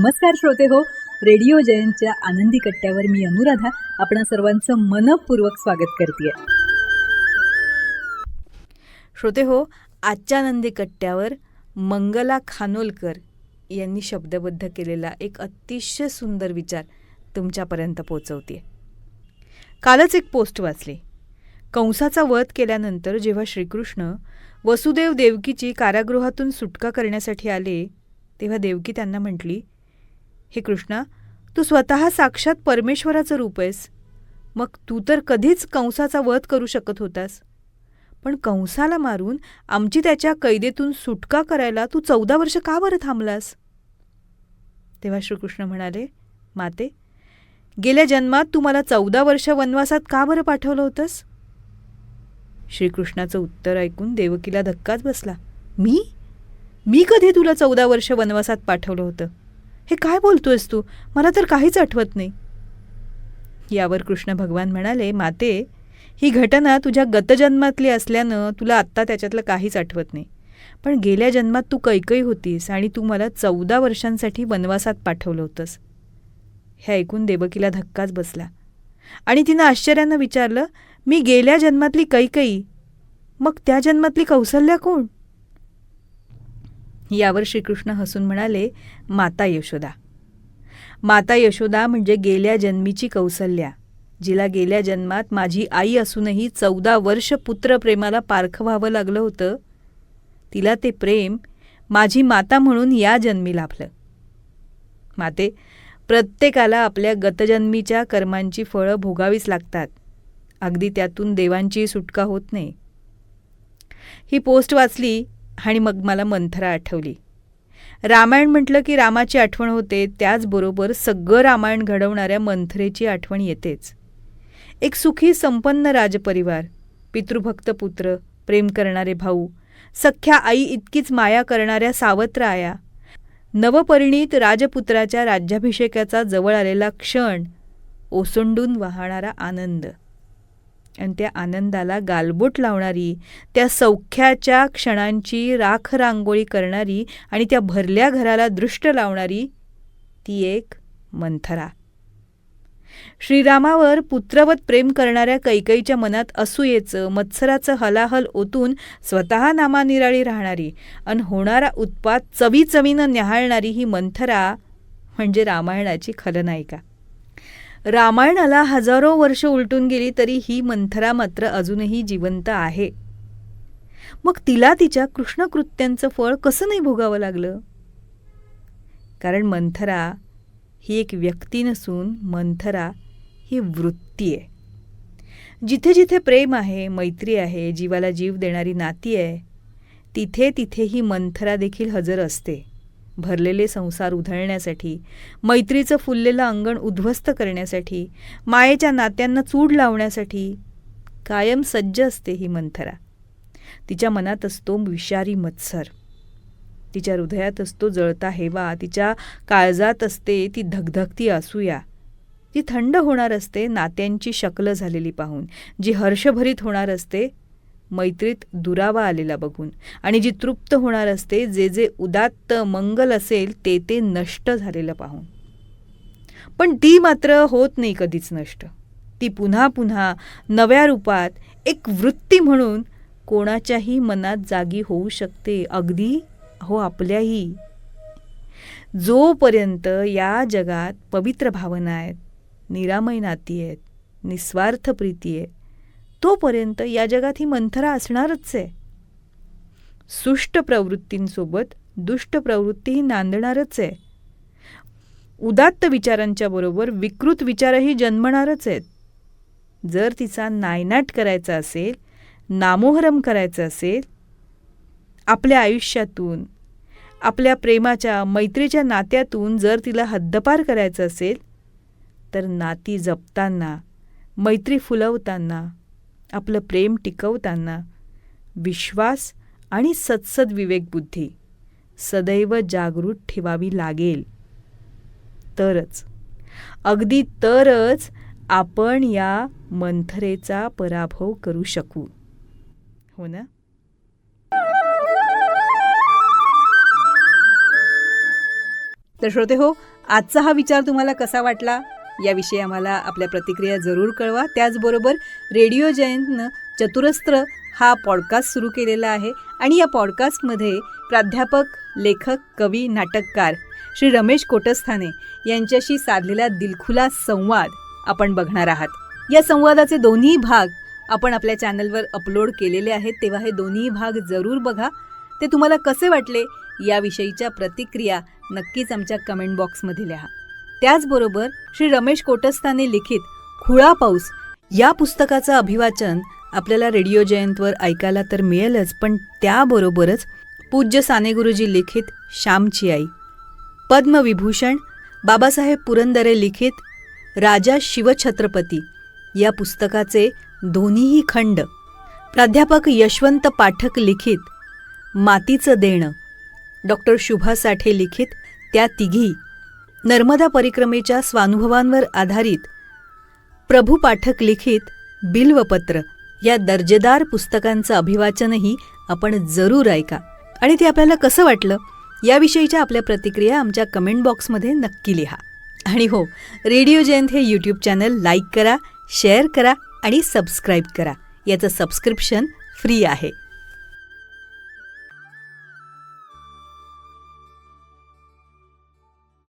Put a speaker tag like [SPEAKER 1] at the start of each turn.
[SPEAKER 1] नमस्कार श्रोते हो, रेडिओ जयंतच्या आनंदी कट्ट्यावर मी अनुराधा आपणा सर्वांचं मनपूर्वक स्वागत करते.
[SPEAKER 2] श्रोते हो, आजच्या आनंदी कट्ट्यावर मंगला खानोलकर यांनी शब्दबद्ध केलेला एक अतिशय सुंदर विचार तुमच्यापर्यंत पोहोचवते. कालच एक पोस्ट वाचली. कंसाचा वध केल्यानंतर जेव्हा श्रीकृष्ण वसुदेव देवकीची कारागृहातून सुटका करण्यासाठी आले तेव्हा देवकी त्यांना म्हटली, हे कृष्णा, तू स्वतः साक्षात परमेश्वराचं रूप आहेस. मग तू तर कधीच कंसाचा वध करू शकत होतास, पण कंसाला मारून आमची त्याच्या कैदेतून सुटका करायला तू 14 वर्ष का बरं थांबलास? तेव्हा श्रीकृष्ण म्हणाले, माते, गेल्या जन्मात तू मला 14 वर्ष वनवासात का बरं पाठवलं होतंस? श्रीकृष्णाचं उत्तर ऐकून देवकीला धक्काच बसला. मी कधी तुला 14 वर्ष वनवासात पाठवलं होतं? हे काय बोलतोयस तू? मला तर काहीच आठवत नाही. यावर कृष्ण भगवान म्हणाले, माते, ही घटना तुझ्या गतजन्मातली असल्यानं तुला आत्ता त्याच्यातलं काहीच आठवत नाही, पण गेल्या जन्मात तू कैकई होतीस आणि तू मला 14 वर्षांसाठी वनवासात पाठवलं होतंस. हे ऐकून देवकीला धक्काच बसला आणि तिनं आश्चर्यानं विचारलं, मी गेल्या जन्मातली कैकई, मग त्या जन्मातली कौसल्या कोण? यावर श्रीकृष्ण हसून म्हणाले, माता यशोदा. माता यशोदा म्हणजे गेल्या जन्मीची कौसल्या, जिला गेल्या जन्मात माझी आई असूनही 14 वर्ष पुत्रप्रेमाला पारखं व्हावं लागलं होतं. तिला ते प्रेम माझी माता म्हणून या जन्मी लाभलं. माते, प्रत्येकाला आपल्या गतजन्मीच्या कर्मांची फळं भोगावीच लागतात. अगदी त्यातून देवांची सुटका होत नाही. ही पोस्ट वाचली आणि मग मला मंथरा आठवली. रामायण म्हटलं की रामाची आठवण होते, त्याचबरोबर सगळं रामायण घडवणाऱ्या मंथरेची आठवण येतेच. एक सुखी संपन्न राजपरिवार, पितृभक्त पुत्र, प्रेम करणारे भाऊ, सख्या आई इतकीच माया करणाऱ्या सावत्र आया, नवपरिणीत राजपुत्राच्या राज्याभिषेकाचा जवळ आलेला क्षण, ओसंडून वाहणारा आनंद आणि त्या आनंदाला गालबोट लावणारी, त्या सौख्याच्या क्षणांची राख रांगोळी करणारी आणि त्या भरल्या घराला दृष्ट लावणारी ती एक मंथरा. श्रीरामावर पुत्रवत प्रेम करणाऱ्या कैकईच्या मनात असूयेचं, मत्सराचं हलाहल ओतून स्वतः नामानिराळी राहणारी आणि होणारा उत्पात चवीचवीनं न्याहाळणारी ही मंथरा म्हणजे रामायणाची खलनायिका. रामायणाला हजारो वर्ष उलटून गेली तरी ही मंथरा मात्र अजूनही जिवंत आहे. मग तिला तिच्या कृष्णकृत्यांचं फळ कसं नाही भोगावं लागलं? कारण मंथरा ही एक व्यक्ती नसून मंथरा ही वृत्ती आहे. जिथे जिथे प्रेम आहे, मैत्री आहे, जीवाला जीव देणारी नाती आहे, तिथे तिथे ही मंथरा देखील हजर असते. भरलेले संसार उधळण्यासाठी, मैत्रीचं फुललेलं अंगण उद्ध्वस्त करण्यासाठी, मायेच्या नात्यांना चूड लावण्यासाठी कायम सज्ज असते ही मंथरा. तिच्या मनात असतो विषारी मत्सर, तिच्या हृदयात असतो जळता हेवा, तिच्या काळजात असते ती धगधगती असूया, जी थंड होणार असते नात्यांची शक्ल झालेली पाहून, जी हर्षभरीत होणार असते मैत्रीत दुरावा आलेला बघून, आणि जी तृप्त होणार असते जे जे उदात्त मंगल असेल ते ते नष्ट झालेलं पाहून. पण ती मात्र होत नाही कधीच नष्ट. ती पुन्हा पुन्हा नव्या रूपात एक वृत्ती म्हणून कोणाच्याही मनात जागी होऊ शकते, अगदी आपल्याही. जोपर्यंत या जगात पवित्र भावना आहेत, निरामय नाती आहेत, निस्वार्थ प्रीती आहे, तोपर्यंत या जगात ही मंथरा असणारच आहे. सुष्ट प्रवृत्तींसोबत दुष्ट प्रवृत्तीही नांदणारच आहे. उदात्त विचारांच्या बरोबर विकृत विचारही जन्मणारच आहेत. जर तिचा नायनाट करायचा असेल, नामोहरम करायचं असेल, आपल्या आयुष्यातून, आपल्या प्रेमाच्या मैत्रीच्या नात्यातून जर तिला हद्दपार करायचं असेल, तर नाती जपताना, मैत्री फुलवताना, आपलं प्रेम टिकवताना विश्वास आणि सत्सद विवेकबुद्धी सदैव जागृत ठेवावी लागेल. तरच, अगदी तरच आपण या मंथरेचा पराभव करू शकू. हो ना?
[SPEAKER 1] तर श्रोते हो, आजचा हा विचार तुम्हाला कसा वाटला याविषयी आम्हाला आपल्या प्रतिक्रिया जरूर कळवा. त्याचबरोबर रेडिओ जयंतनं चतुरस्त्र हा पॉडकास्ट सुरू केलेला आहे आणि या पॉडकास्टमध्ये प्राध्यापक, लेखक, कवी, नाटककार श्री रमेश कोटस्थाने यांच्याशी साधलेला दिलखुलास संवाद आपण बघणार आहात. या संवादाचे दोन्ही भाग आपण आपल्या चॅनलवर अपलोड केलेले आहेत, तेव्हा हे दोन्ही भाग जरूर बघा. ते तुम्हाला कसे वाटले याविषयीच्या प्रतिक्रिया नक्कीच आमच्या कमेंट बॉक्समध्ये लिहा. त्याचबरोबर श्री रमेश कोटस्थाने लिखित खुळा पाऊस या पुस्तकाचं अभिवाचन आपल्याला रेडिओ जयंतवर ऐकायला तर मिळेलच, पण त्याबरोबरच पूज्य साने गुरुजी लिखित श्यामची आई, पद्मविभूषण बाबासाहेब पुरंदरे लिखित राजा शिवछत्रपती या पुस्तकाचे दोन्हीही खंड, प्राध्यापक यशवंत पाठक लिखित मातीचं देणं, डॉक्टर शुभा साठे लिखित त्या तिघी, नर्मदा परिक्रमेच्या स्वानुभवांवर आधारित प्रभू पाठक लिखित बिल्वपत्र या दर्जेदार पुस्तकांचं अभिवाचनही आपण जरूर ऐका. आणि ते आपल्याला कसं वाटलं याविषयीच्या आपल्या प्रतिक्रिया आमच्या कमेंट बॉक्समध्ये नक्की लिहा. आणि हो, रेडिओ जयंत हे यूट्यूब चॅनल लाईक करा, शेअर करा आणि सबस्क्राईब करा. याचं सबस्क्रिप्शन फ्री आहे.